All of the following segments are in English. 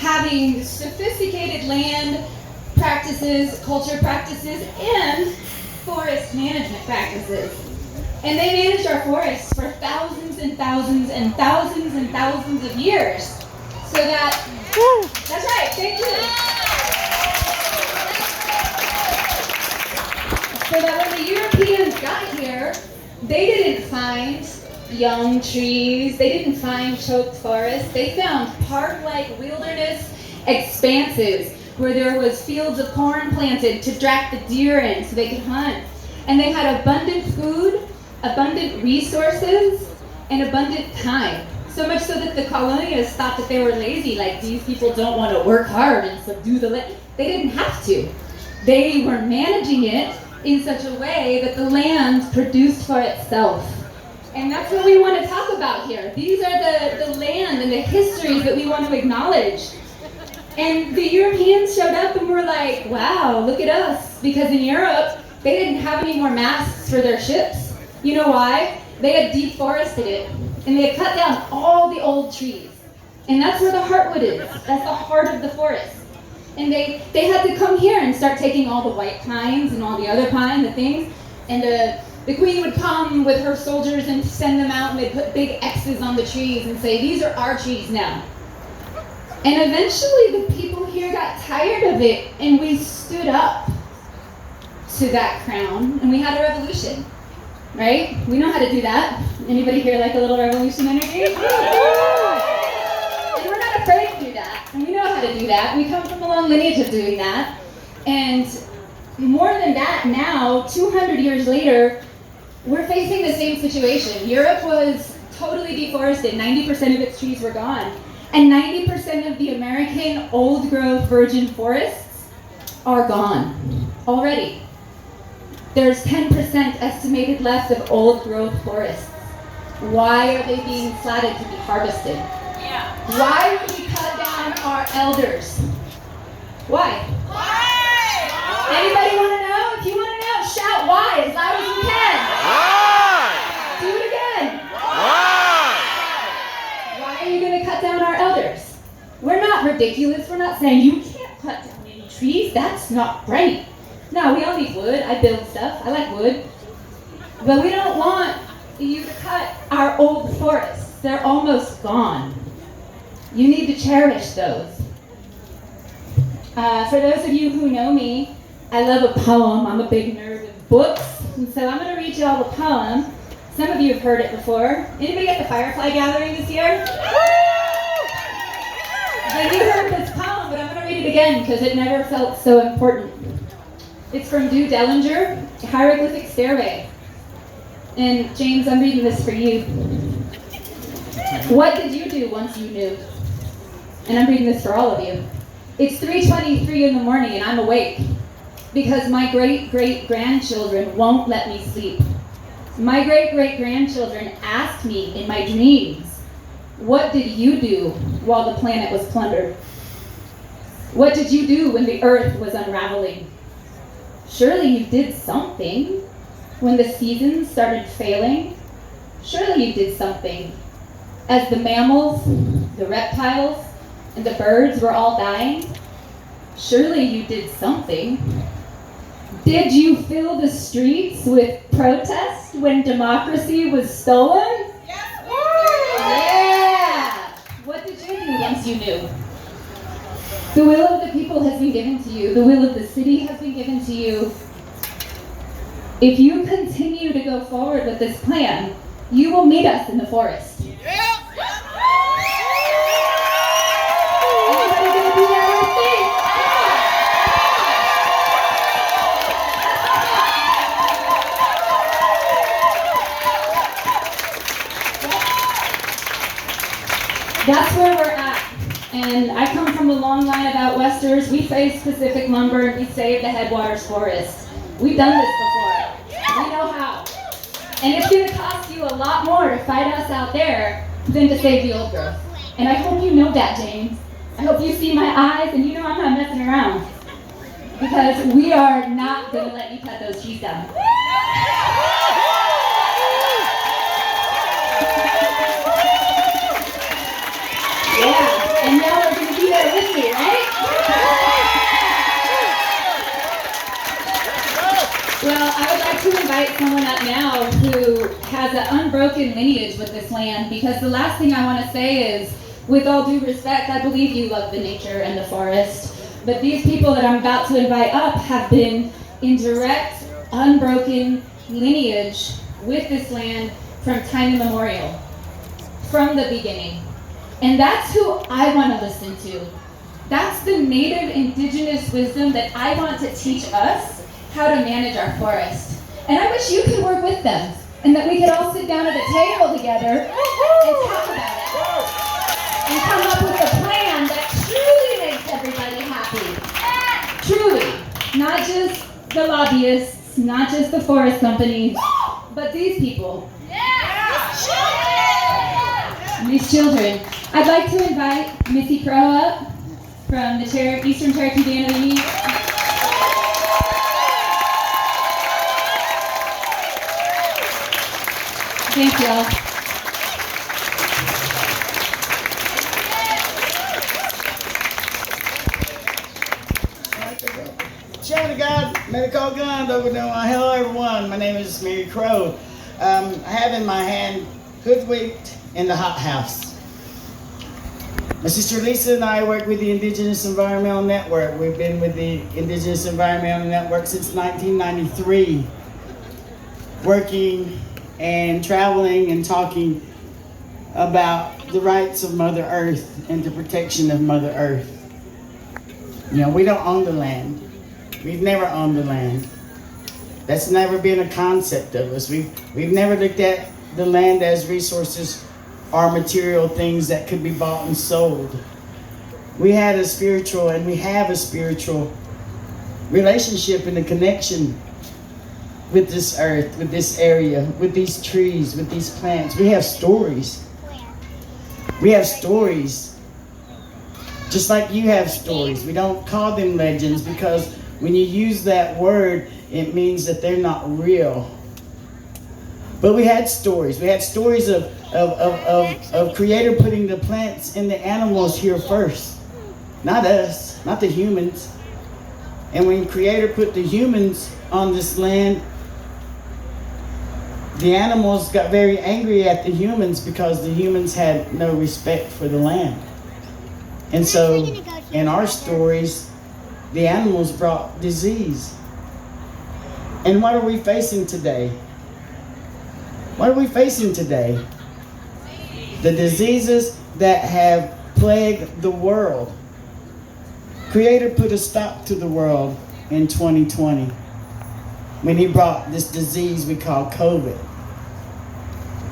having sophisticated land practices, culture practices, and forest management practices. And they managed our forests for thousands and thousands and thousands and thousands of years. So that's right, thank you. So that when the Europeans got here, they didn't find young trees, they didn't find choked forests, they found park-like wilderness expanses where there was fields of corn planted to draft the deer in so they could hunt. And they had abundant food, abundant resources, and abundant time. So much so that the colonialists thought that they were lazy, like these people don't want to work hard and subdue the land. They didn't have to. They were managing it in such a way that the land produced for itself. And that's what we want to talk about here. These are the land and the histories that we want to acknowledge. And the Europeans showed up and were like, wow, look at us. Because in Europe, they didn't have any more masts for their ships. You know why? They had deforested it. And they had cut down all the old trees. And that's where the heartwood is. That's the heart of the forest. And they had to come here and start taking all the white pines and all the other pine, the things. And the queen would come with her soldiers and send them out, and they'd put big X's on the trees and say, these are our trees now. And eventually the people here got tired of it, and we stood up to that crown, and we had a revolution, right? We know how to do that. Anybody here like a little revolution energy? And we're not afraid to do that, and we know how to do that. We come from a long lineage of doing that. And more than that, now, 200 years later, we're facing the same situation. Europe was totally deforested. 90% of its trees were gone. And 90% of the American old-growth virgin forests are gone already. There's 10% estimated left of old-growth forests. Why are they being platted to be harvested? Yeah. Why would we cut down our elders? Why? Why? Anybody want to know? If you want to know, shout why as loud as you can. Why? Do it again. Why? Why are you going to cut down our elders? We're not ridiculous. We're not saying you can't cut down any trees. That's not right. No, we all need wood. I build stuff. I like wood. But we don't want you to cut our old forests. They're almost gone. You need to cherish those. For those of you who know me, I love a poem. I'm a big nerd of books. And so I'm going to read you all a poem. Some of you have heard it before. Anybody at the Firefly Gathering this year? Then you heard this poem, but I'm going to read it again because it never felt so important. It's from Dew Dellinger, Hieroglyphic Stairway. And James, I'm reading this for you. What did you do once you knew? And I'm reading this for all of you. It's 3:23 in the morning and I'm awake because my great-great-grandchildren won't let me sleep. My great-great-grandchildren asked me in my dreams, what did you do while the planet was plundered? What did you do when the earth was unraveling? Surely you did something. When the seasons started failing, surely you did something. As the mammals, the reptiles, and the birds were all dying, surely you did something. Did you fill the streets with protest when democracy was stolen? Yes, we did. Yeah! What did you do once you knew? The will of the people has been given to you. The will of the city has been given to you. If you continue to go forward with this plan, you will meet us in the forest. Yeah. Everybody gonna be there with me? That's where we're at. And I come from a long line of out-westers. We faced Pacific Lumber and we saved the Headwaters Forest. We've done this before. We know how. And it's going to cost you a lot more to fight us out there than to save the old growth. And I hope you know that, James. I hope you see my eyes and you know I'm not messing around. Because we are not going to let you cut those trees down. Yeah, and now we're going to be there with me. like to invite someone up now who has an unbroken lineage with this land, because the last thing I want to say is, with all due respect, I believe you love the nature and the forest, but these people that I'm about to invite up have been in direct, unbroken lineage with this land from time immemorial, from the beginning. And that's who I want to listen to. That's the native indigenous wisdom that I want to teach us how to manage our forest. And I wish you could work with them, and that we could all sit down at a table together and talk about it, and come up with a plan that truly makes everybody happy. Truly. Not just the lobbyists, not just the forest companies, but these people. These children. I'd like to invite Missy Crow up from the Eastern Cherokee Nation. Thank y'all. Chairman of God, Medical Gun, hello everyone. My name is Mary Crow. I have in my hand Hoodwinked in the Hot House. My sister Lisa and I work with the Indigenous Environmental Network. We've been with the Indigenous Environmental Network since 1993, working and traveling and talking about the rights of Mother Earth and the protection of Mother Earth. You know, we don't own the land. We've never owned the land. That's never been a concept of us. We've never looked at the land as resources or material things that could be bought and sold. We had a spiritual, and we have a spiritual relationship and a connection with this earth, with this area, with these trees, with these plants. We have stories. We have stories. Just like you have stories. We don't call them legends because when you use that word, it means that they're not real. But we had stories. We had stories of Creator putting the plants and the animals here first. Not us, not the humans. And when Creator put the humans on this land, the animals got very angry at the humans because the humans had no respect for the land. And so in our stories, the animals brought disease. And what are we facing today? What are we facing today? The diseases that have plagued the world. Creator put a stop to the world in 2020 when he brought this disease we call COVID.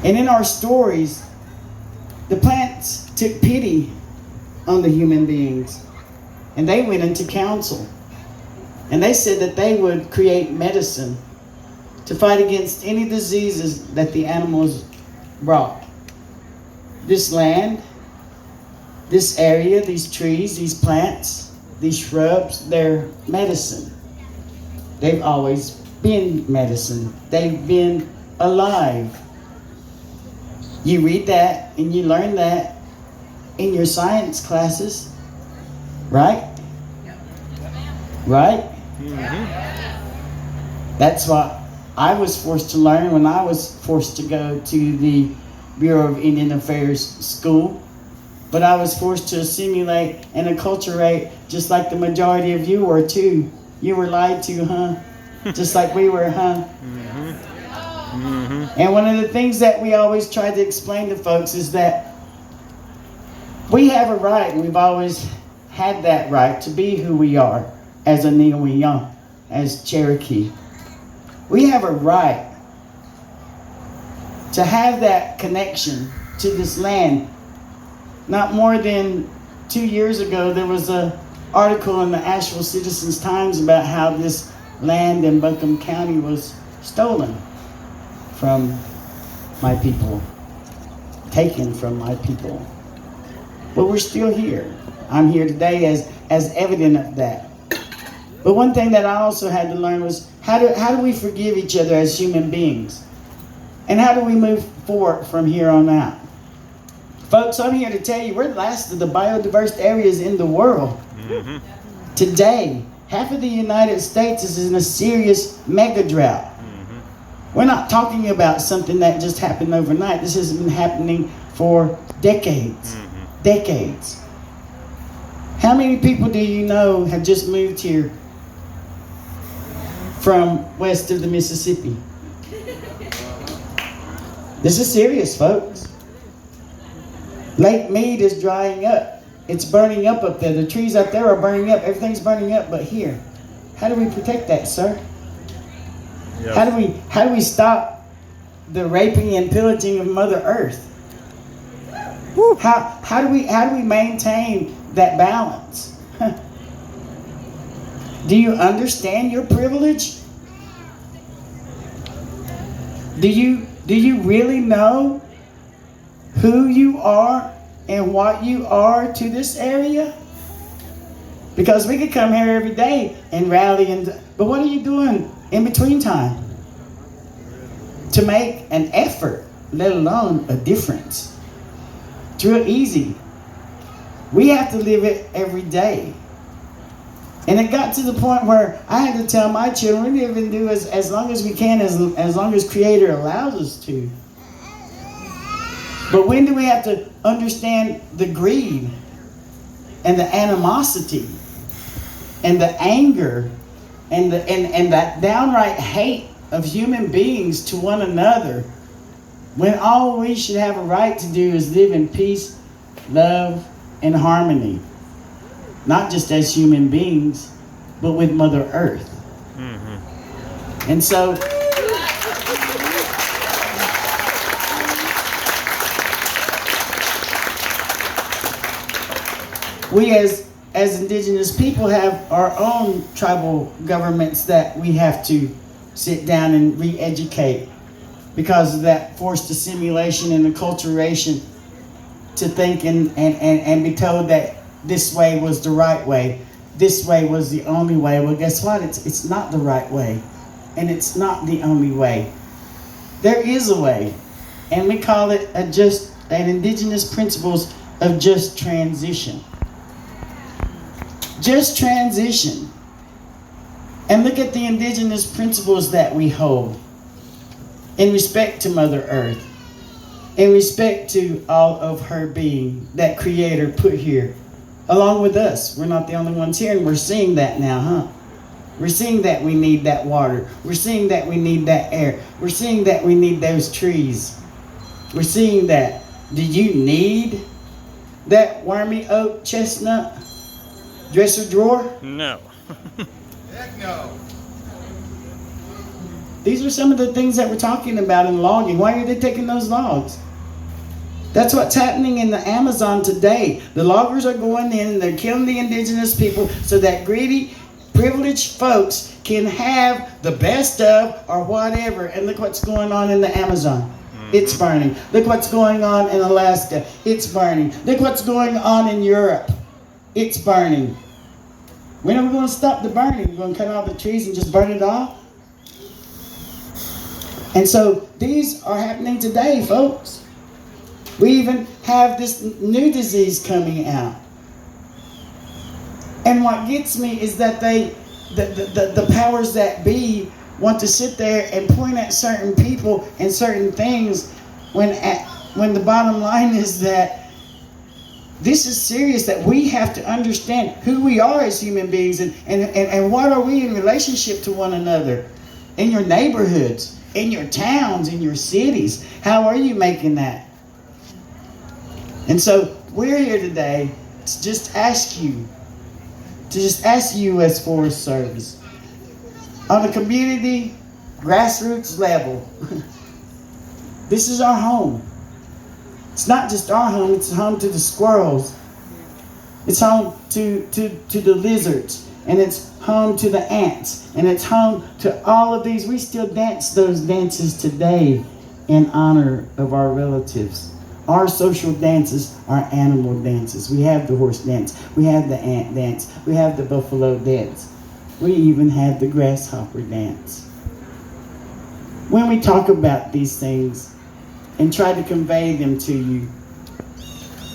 And in our stories, the plants took pity on the human beings, and they went into council. And they said that they would create medicine to fight against any diseases that the animals brought. This land, this area, these trees, these plants, these shrubs, they're medicine. They've always been medicine. They've been alive. You read that and you learn that in your science classes, right? Right? Mm-hmm. That's what I was forced to learn when I was forced to go to the Bureau of Indian Affairs school. But I was forced to assimilate and acculturate just like the majority of you were too. You were lied to, huh? Just like we were, huh? Mm-hmm. Mm-hmm. And one of the things that we always try to explain to folks is that we have a right, and we've always had that right to be who we are as a Niawiyang, as Cherokee. We have a right to have that connection to this land. Not more than 2 years ago, there was an article in the Asheville Citizen-Times about how this land in Buncombe County was stolen from my people, taken from my people. But we're still here. I'm here today as evidence of that. But one thing that I also had to learn was how do we forgive each other as human beings? And how do we move forward from here on out? Folks, I'm here to tell you we're the last of the biodiverse areas in the world. Mm-hmm. Today, half of the United States is in a serious mega drought. Mm-hmm. We're not talking about something that just happened overnight. This has been happening for decades. Decades. How many people do you know have just moved here from west of the Mississippi? This is serious, folks. Lake Mead is drying up. It's burning up there. The trees out there are burning up. Everything's burning up but here. How do we protect that, sir? Yep. How do we stop the raping and pillaging of Mother Earth? How do we maintain that balance? Do you understand your privilege? Do you really know who you are and what you are to this area? Because we could come here every day and rally, but what are you doing in between time to make an effort, let alone a difference? It's real easy. We have to live it every day. And it got to the point where I had to tell my children, we live and do as long as we can, as long as Creator allows us to. But when do we have to understand the greed and the animosity and the anger and that downright hate of human beings to one another, when all we should have a right to do is live in peace, love, and harmony? Not just as human beings, but with Mother Earth. Mm-hmm. And so, we as indigenous people have our own tribal governments that we have to sit down and re-educate because of that forced assimilation and acculturation to think and be told that this way was the right way, this way was the only way. Well, guess what? It's not the right way, and it's not the only way. There is a way, and we call it an indigenous principles of just transition. Just transition. And look at the indigenous principles that we hold in respect to Mother Earth, in respect to all of her being that Creator put here, along with us. We're not the only ones here, and we're seeing that now, huh? We're seeing that we need that water. We're seeing that we need that air. We're seeing that we need those trees. We're seeing that. Do you need that wormy oak chestnut dresser drawer? No. Heck no. These are some of the things that we're talking about in logging. Why are they taking those logs? That's what's happening in the Amazon today. The loggers are going in and they're killing the indigenous people so that greedy, privileged folks can have the best of or whatever. And look what's going on in the Amazon. Mm-hmm. It's burning. Look what's going on in Alaska. It's burning. Look what's going on in Europe. It's burning. When are we going to stop the burning? We're going to cut all the trees and just burn it off? And so these are happening today, folks. We even have this new disease coming out. And what gets me is that the powers that be want to sit there and point at certain people and certain things when the bottom line is that this is serious, that we have to understand who we are as human beings and what are we in relationship to one another in your neighborhoods, in your towns, in your cities. How are you making that? And so we're here today to just ask you, U.S. Forest Service, on a community, grassroots level, this is our home. It's not just our home, it's home to the squirrels. It's home to the lizards. And it's home to the ants. And it's home to all of these. We still dance those dances today in honor of our relatives. Our social dances are animal dances. We have the horse dance. We have the ant dance. We have the buffalo dance. We even have the grasshopper dance. When we talk about these things and try to convey them to you,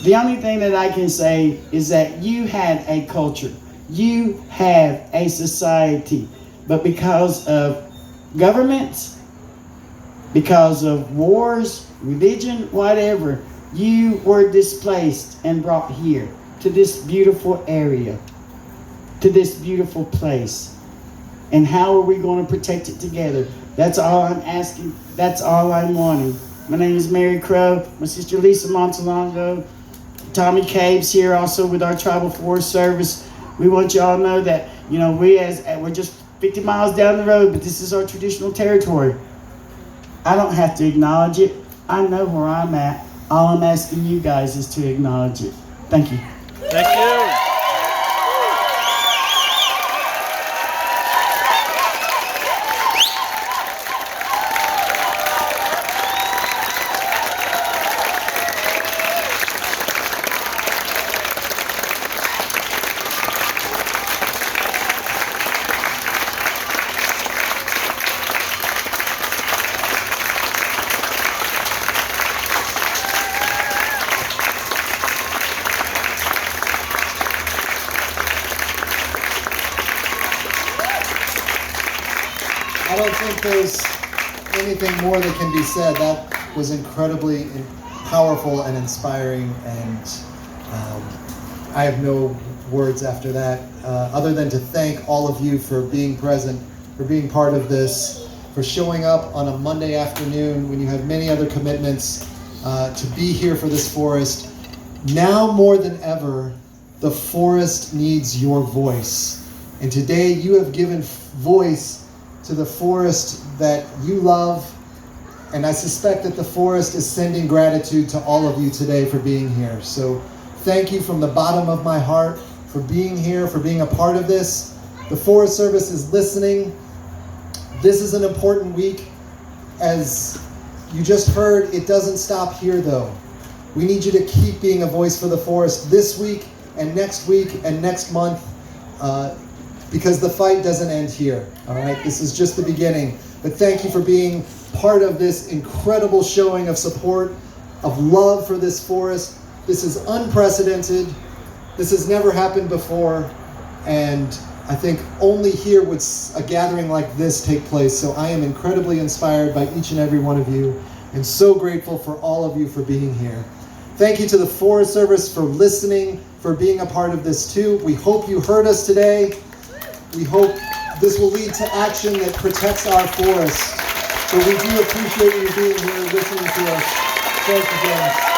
the only thing that I can say is that you had a culture. You have a society. But because of governments because of wars, religion, whatever, you were displaced and brought here to this beautiful area, to this beautiful place. And how are we going to protect it together? That's all I'm asking. That's all I'm wanting. My name is Mary Crow. My sister Lisa Montalongo. Tommy Cabe's here also with our Tribal Forest Service. We want you all to know that, we're just 50 miles down the road, but this is our traditional territory. I don't have to acknowledge it. I know where I'm at. All I'm asking you guys is to acknowledge it. Thank you. Thank you. I don't think there's anything more that can be said. That was incredibly powerful and inspiring, and I have no words after that, other than to thank all of you for being present, for being part of this, for showing up on a Monday afternoon when you have many other commitments, to be here for this forest. Now more than ever, the forest needs your voice. And today you have given voice to the forest that you love, and I suspect that the forest is sending gratitude to all of you today for being here. So thank you from the bottom of my heart for being here, for being a part of this. The Forest Service is listening. This is an important week. As you just heard, it doesn't stop here though. We need you to keep being a voice for the forest this week and next month, because the fight doesn't end here, all right? This is just the beginning. But thank you for being part of this incredible showing of support, of love for this forest. This is unprecedented. This has never happened before. And I think only here would a gathering like this take place. So I am incredibly inspired by each and every one of you, and so grateful for all of you for being here. Thank you to the Forest Service for listening, for being a part of this too. We hope you heard us today. We hope this will lead to action that protects our forest. So we do appreciate you being here, listening to us. Thank you, guys.